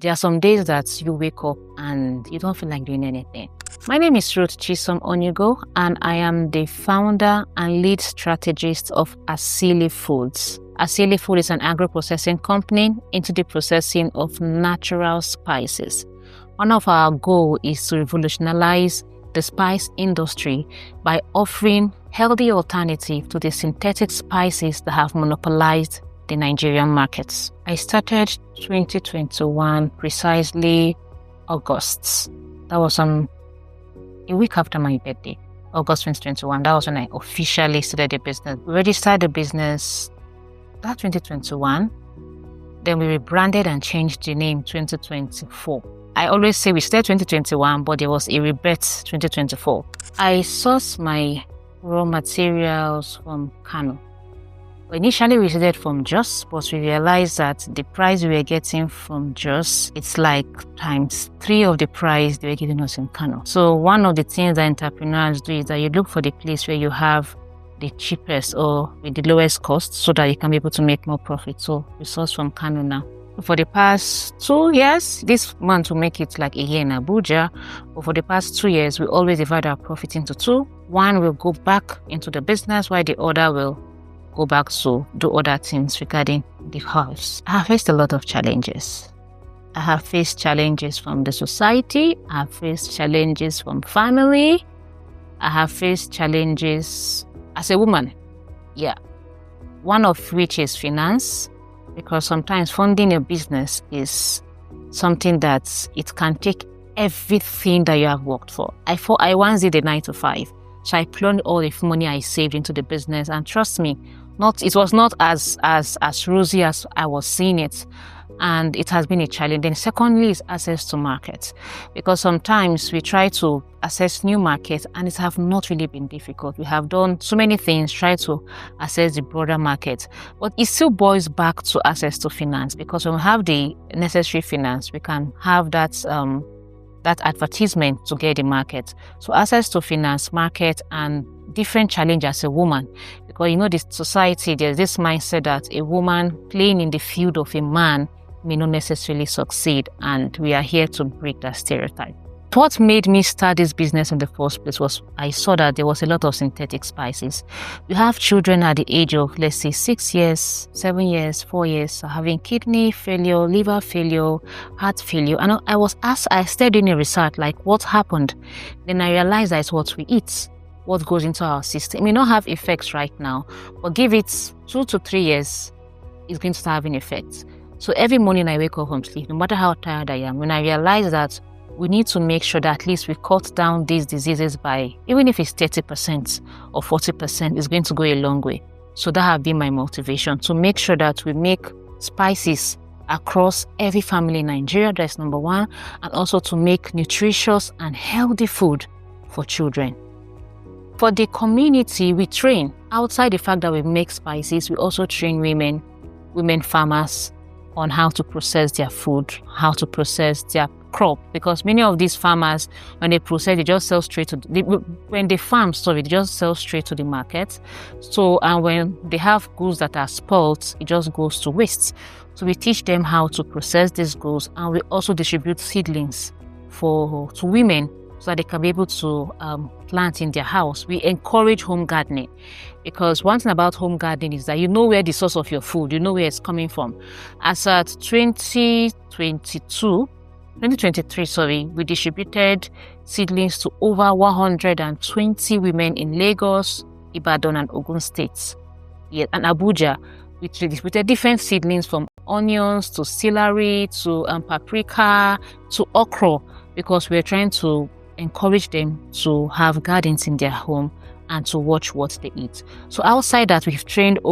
There are some days that you wake up and you don't feel like doing anything. My name is Ruth Chisom Onyugo, and I am the founder and lead strategist of Asili Foods. Asili Food is an agro-processing company into the processing of natural spices. One of our goals is to revolutionize the spice industry by offering healthy alternative to the synthetic spices that have monopolized the Nigerian markets. I started 2021, precisely August. That was a week after my birthday, August 2021. That was when I officially started the business. We already started the business that 2021. Then we rebranded and changed the name 2024. I always say we started 2021, but there was a rebirth 2024. I sourced my raw materials from Kano. Initially, we started from Jos, but we realized that the price we were getting from Jos, it's like times 3 of the price they were giving us in Kano. So one of the things that entrepreneurs do is that you look for the place where you have the cheapest or with the lowest cost so that you can be able to make more profit. So we source from Kano now. For the past 2 years, this month will make it like a year in Abuja, but for the past 2 years, we always divide our profit into two. One will go back into the business, while the other will go back to do other things regarding the house. I have faced a lot of challenges. I have faced challenges from the society. I have faced challenges from family. I have faced challenges as a woman. Yeah. One of which is finance, because sometimes funding a business is something that it can take everything that you have worked for. I once did a 9 to 5. So I plunged all the money I saved into the business, and trust me, it was not as rosy as I was seeing it, and it has been a challenge. Then secondly is access to market, because sometimes we try to access new markets and it have not really been difficult. We have done so many things, try to access the broader market, but it still boils back to access to finance, because when we have the necessary finance, we can have that advertisement to get the market. So access to finance, market, and different challenge as a woman, because the society, there's this mindset that a woman playing in the field of a man may not necessarily succeed, and we are here to break that stereotype. What made me start this business in the first place was I saw that there was a lot of synthetic spices. You have children at the age of, let's say, 6 years, 7 years, 4 years, having kidney failure, liver failure, heart failure. And I started doing a research, like what happened. Then I realized that it's what we eat, what goes into our system. It may not have effects right now, but give it 2 to 3 years, it's going to start having effects. So every morning I wake up from sleep, no matter how tired I am, when I realize that we need to make sure that at least we cut down these diseases by, even if it's 30% or 40%, it's going to go a long way. So that has been my motivation, to make sure that we make spices across every family in Nigeria. That's number one. And also to make nutritious and healthy food for children. For the community, we train. Outside the fact that we make spices, we also train women farmers on how to process their food, how to process their crop, because many of these farmers, when they process, they just sell straight to when they farm, they just sell straight to the market. So, and when they have goods that are spoiled, it just goes to waste. So we teach them how to process these goods, and we also distribute seedlings to women so that they can be able to plant in their house. We encourage home gardening, because one thing about home gardening is that you know where the source of your food, you know where it's coming from. As at 2023, we distributed seedlings to over 120 women in Lagos, Ibadan, and Ogun states. And Abuja, we distributed different seedlings from onions to celery to paprika to okra, because we're trying to encourage them to have gardens in their home and to watch what they eat. So outside that, we've trained over